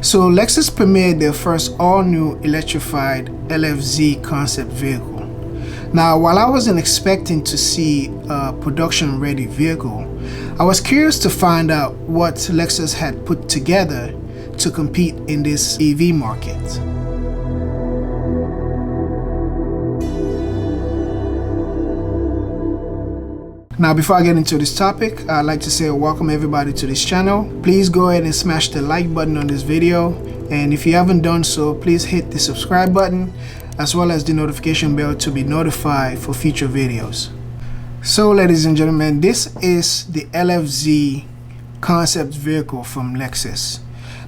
So Lexus premiered their first all-new electrified LFZ concept vehicle. Now, while I wasn't expecting to see a production-ready vehicle, I was curious to find out what Lexus had put together to compete in this EV market. Now, before I get into this topic, I'd like to say welcome everybody to this channel. Please go ahead and smash the like button on this video, and if you haven't done so, please hit the subscribe button as well as the notification bell to be notified for future videos. So ladies and gentlemen, this is the LFZ concept vehicle from Lexus.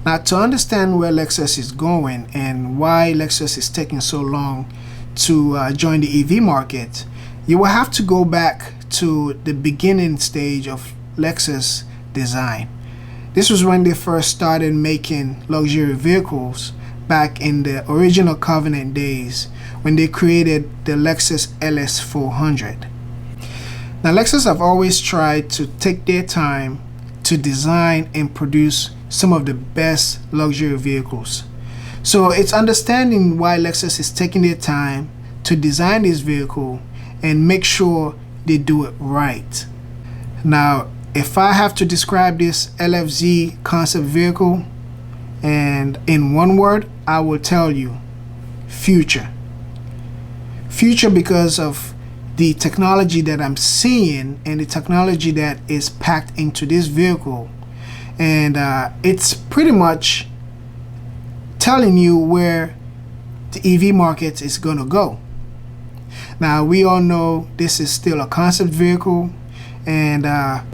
Now, to understand where Lexus is going and why Lexus is taking so long to join the EV market, you will have to go back to the beginning stage of Lexus design. This was when they first started making luxury vehicles back in the original Covenant days when they created the Lexus LS 400. Now, Lexus have always tried to take their time to design and produce some of the best luxury vehicles. So it's understanding why Lexus is taking their time to design this vehicle and make sure they do it right. Now, if I have to describe this LFZ concept vehicle, and in one word, I will tell you future. Future because of the technology that I'm seeing and the technology that is packed into this vehicle, and it's pretty much telling you where the EV market is going to go. Now, we all know this is still a concept vehicle, and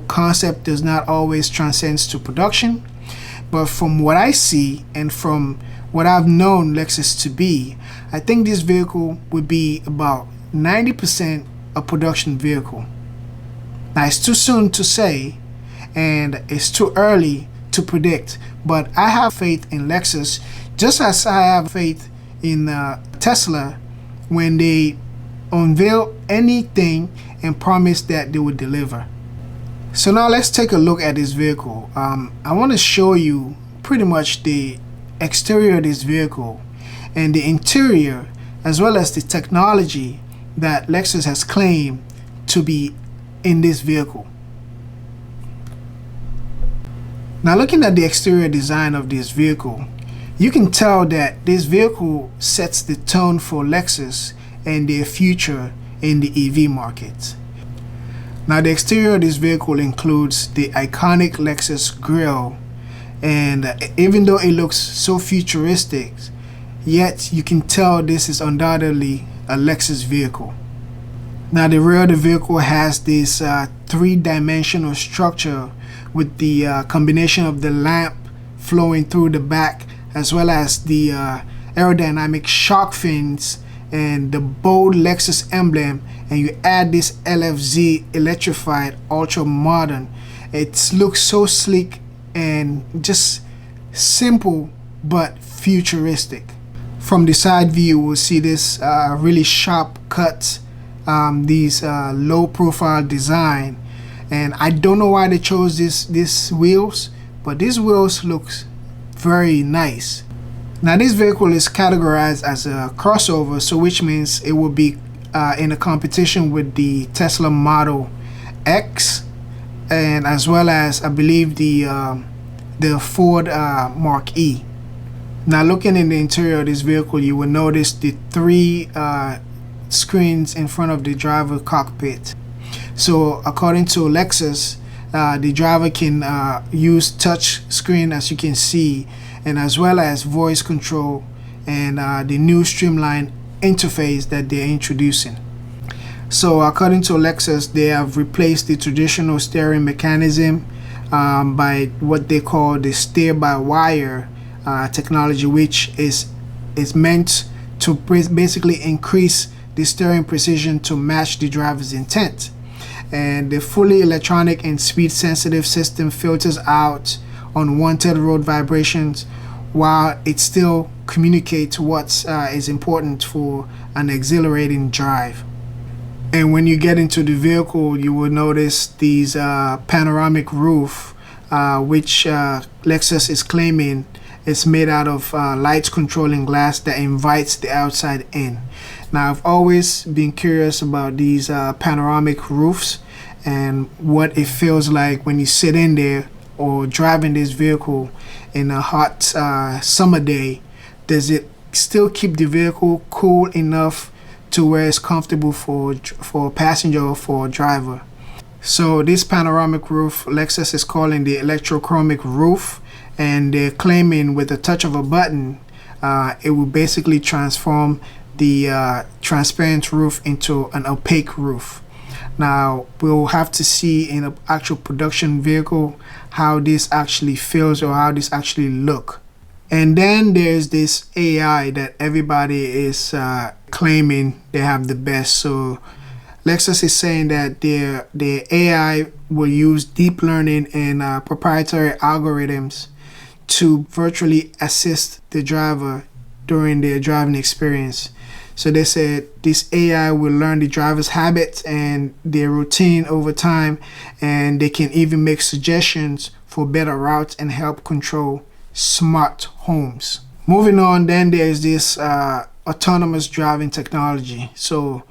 concept does not always transcend to production. But from what I see and from what I've known Lexus to be, I think this vehicle would be about 90% a production vehicle. Now, it's too soon to say, and it's too early to predict, but I have faith in Lexus, just as I have faith in Tesla when they unveil anything and promise that they would deliver. So now let's take a look at this vehicle. I want to show you pretty much the exterior of this vehicle and the interior, as well as the technology that Lexus has claimed to be in this vehicle. Now, looking at the exterior design of this vehicle, you can tell that this vehicle sets the tone for Lexus and their future in the EV market. Now, the exterior of this vehicle includes the iconic Lexus grille, and even though it looks so futuristic, yet you can tell this is undoubtedly a Lexus vehicle. Now, the rear of the vehicle has this three-dimensional structure with the combination of the lamp flowing through the back, as well as the aerodynamic shark fins and the bold Lexus emblem, and you add this LF-Z Electrified ultra modern. It looks so sleek and just simple but futuristic. From the side view, we'll see this really sharp cut, these low profile design, and I don't know why they chose these wheels, but these wheels looks very nice. Now, this vehicle is categorized as a crossover, so which means it will be in a competition with the Tesla Model X, and as well as I believe the Ford Mark E. Now, looking in the interior of this vehicle, you will notice the three screens in front of the driver cockpit. So according to Lexus, the driver can use touch screen, as you can see, and as well as voice control and the new streamlined interface that they're introducing. So according to Lexus, they have replaced the traditional steering mechanism by what they call the steer-by-wire technology, which is meant to basically increase the steering precision to match the driver's intent. And the fully electronic and speed sensitive system filters out unwanted road vibrations while it still communicates what is important for an exhilarating drive. And when you get into the vehicle, you will notice these panoramic roof, which Lexus is claiming It's made out of light controlling glass that invites the outside in. Now, I've always been curious about these panoramic roofs and what it feels like when you sit in there or driving this vehicle in a hot summer day. Does it still keep the vehicle cool enough to where it's comfortable for a passenger or for a driver? So this panoramic roof, Lexus is calling the electrochromic roof, and they're claiming with the touch of a button, it will basically transform the transparent roof into an opaque roof. Now, we'll have to see in an actual production vehicle how this actually feels or how this actually look. And then there's this AI that everybody is claiming they have the best. So Lexus is saying that their AI will use deep learning and proprietary algorithms to virtually assist the driver during their driving experience. So they said this AI will learn the driver's habits and their routine over time, and they can even make suggestions for better routes and help control smart homes. Moving on, then there's this autonomous driving technology. So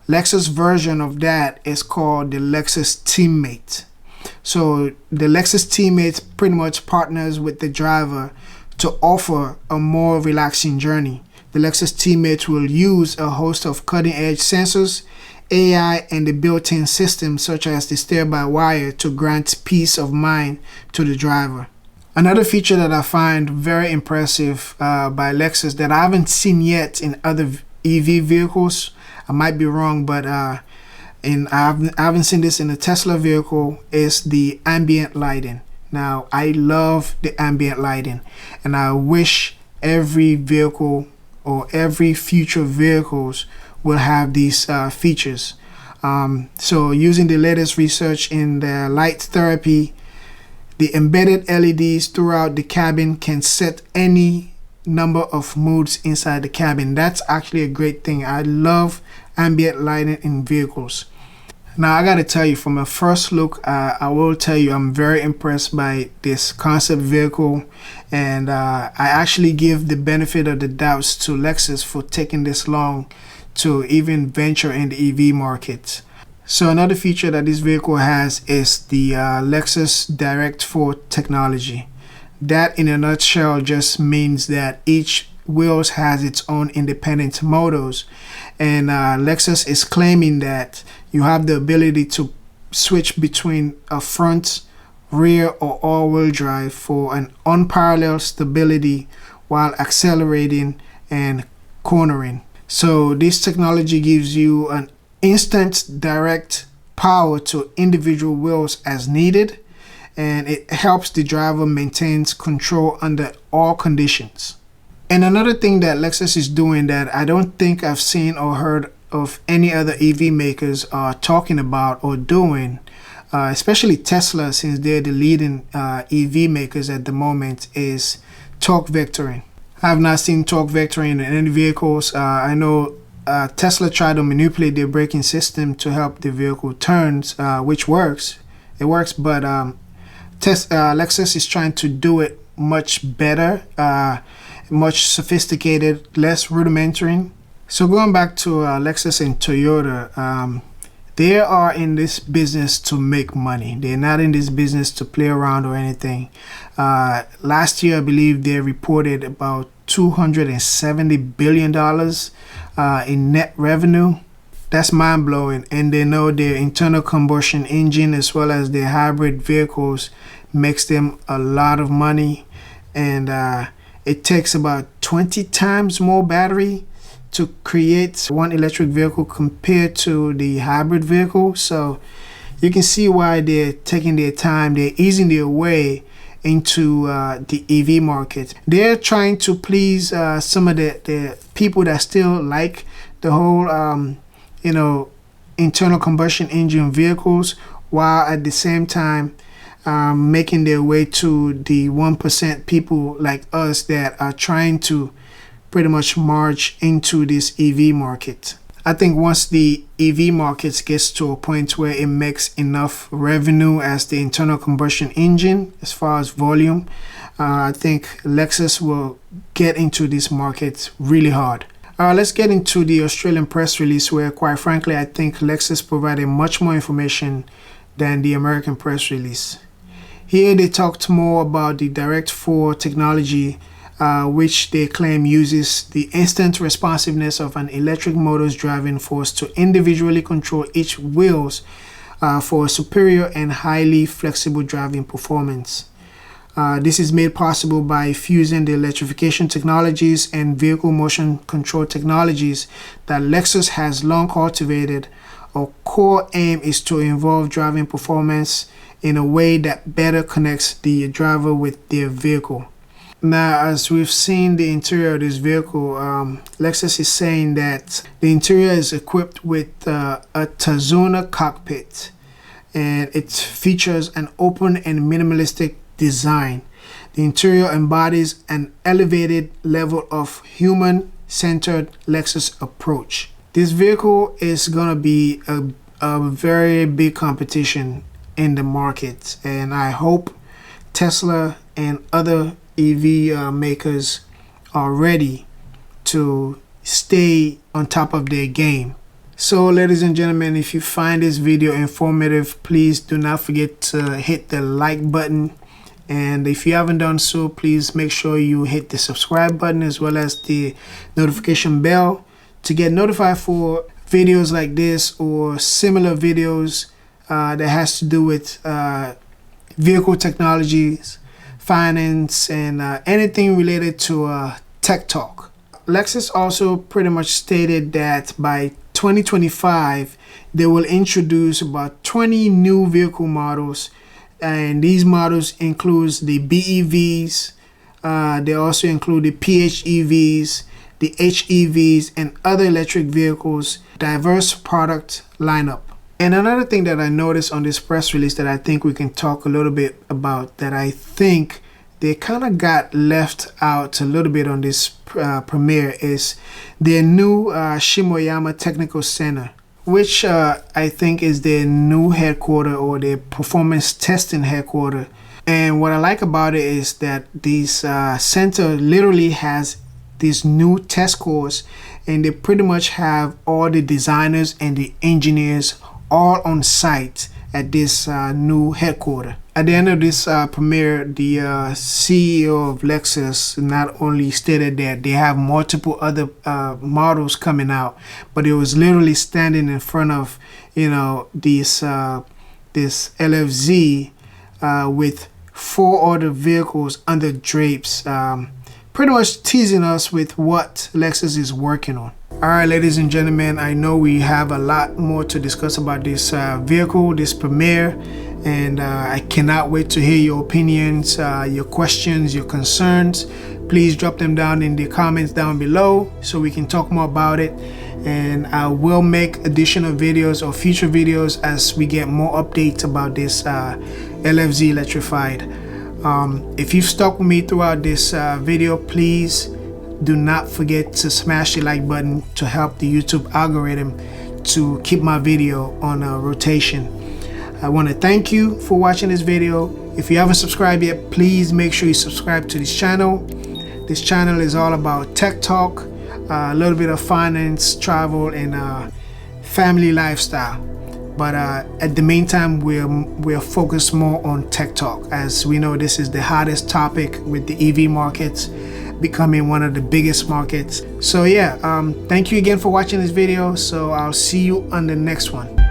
Lexus version of that is called the Lexus Teammate. So the Lexus Teammate pretty much partners with the driver to offer a more relaxing journey. The Lexus Teammate will use a host of cutting-edge sensors, AI, and the built-in systems such as the steer-by-wire to grant peace of mind to the driver. Another feature that I find very impressive by Lexus that I haven't seen yet in other EV vehicles, I might be wrong, but I haven't seen this in a Tesla vehicle, is the ambient lighting. Now, I love the ambient lighting, and I wish every vehicle or every future vehicles will have these features. So using the latest research in the light therapy, the embedded LEDs throughout the cabin can set any number of moods inside the cabin. That's actually a great thing. I love ambient lighting in vehicles. Now, I gotta tell you, from a first look, I will tell you I'm very impressed by this concept vehicle, and I actually give the benefit of the doubts to Lexus for taking this long to even venture in the EV market. So another feature that this vehicle has is the Lexus Direct 4 technology. That in a nutshell just means that each wheels has its own independent motors, and Lexus is claiming that you have the ability to switch between a front, rear, or all-wheel drive for an unparalleled stability while accelerating and cornering. So this technology gives you an instant direct power to individual wheels as needed, and it helps the driver maintain control under all conditions. And another thing that Lexus is doing that I don't think I've seen or heard of any other EV makers are talking about or doing, especially Tesla, since they're the leading EV makers at the moment, is torque vectoring. I have not seen torque vectoring in any vehicles. I know Tesla tried to manipulate their braking system to help the vehicle turns, which works. It works, but Lexus is trying to do it much better, much sophisticated, less rudimentary. So going back to Lexus and Toyota, they are in this business to make money. They're not in this business to play around or anything. Last year, I believe they reported about $270 billion in net revenue. That's mind-blowing, and they know their internal combustion engine as well as their hybrid vehicles makes them a lot of money, and it takes about 20 times more battery to create one electric vehicle compared to the hybrid vehicle. So you can see why they're taking their time. They're easing their way into the EV market. They're trying to please some of the people that still like the whole internal combustion engine vehicles, while at the same time making their way to the 1% people like us that are trying to pretty much march into this EV market. I think once the EV market gets to a point where it makes enough revenue as the internal combustion engine as far as volume, I think Lexus will get into this market really hard. Let's get into the Australian press release, where quite frankly I think Lexus provided much more information than the American press release. Here they talked more about the Direct 4 technology, which they claim uses the instant responsiveness of an electric motor's driving force to individually control each wheels for a superior and highly flexible driving performance. This is made possible by fusing the electrification technologies and vehicle motion control technologies that Lexus has long cultivated. Our core aim is to involve driving performance in a way that better connects the driver with their vehicle. Now, as we've seen the interior of this vehicle, Lexus is saying that the interior is equipped with a Tazona cockpit, and it features an open and minimalistic design. The interior embodies an elevated level of human-centered Lexus approach. This vehicle is going to be a very big competition in the market, and I hope Tesla and other EV makers are ready to stay on top of their game. So ladies and gentlemen, if you find this video informative, please do not forget to hit the like button, and if you haven't done so, please make sure you hit the subscribe button as well as the notification bell to get notified for videos like this or similar videos that has to do with vehicle technologies, finance, and anything related to tech talk. Lexus also pretty much stated that by 2025 they will introduce about 20 new vehicle models, and these models includes the BEVs, they also include the PHEVs, the HEVs, and other electric vehicles. Diverse product lineup. And another thing that I noticed on this press release that I think we can talk a little bit about, that I think they kind of got left out a little bit on this premiere, is their new Shimoyama Technical Center, which I think is their new headquarters or their performance testing headquarters. And what I like about it is that this center literally has this new test course, and they pretty much have all the designers and the engineers all on site at this new headquarters. At the end of this premiere, the CEO of Lexus not only stated that they have multiple other models coming out, but it was literally standing in front of, you know, this LFZ with 4 other vehicles under drapes, pretty much teasing us with what Lexus is working on. Alright, ladies and gentlemen, I know we have a lot more to discuss about this vehicle, this premiere, and I cannot wait to hear your opinions, your questions, your concerns. Please drop them down in the comments down below so we can talk more about it, and I will make additional videos or future videos as we get more updates about this LF-Z Electrified. If you've stuck with me throughout this video, please do not forget to smash the like button to help the YouTube algorithm to keep my video on rotation. I want to thank you for watching this video. If you haven't subscribed yet, please make sure you subscribe to this channel. This channel is all about tech talk, a little bit of finance, travel, and family lifestyle. But at the meantime, we're focused more on tech talk, as we know this is the hottest topic with the EV markets becoming one of the biggest markets. So yeah, thank you again for watching this video. So I'll see you on the next one.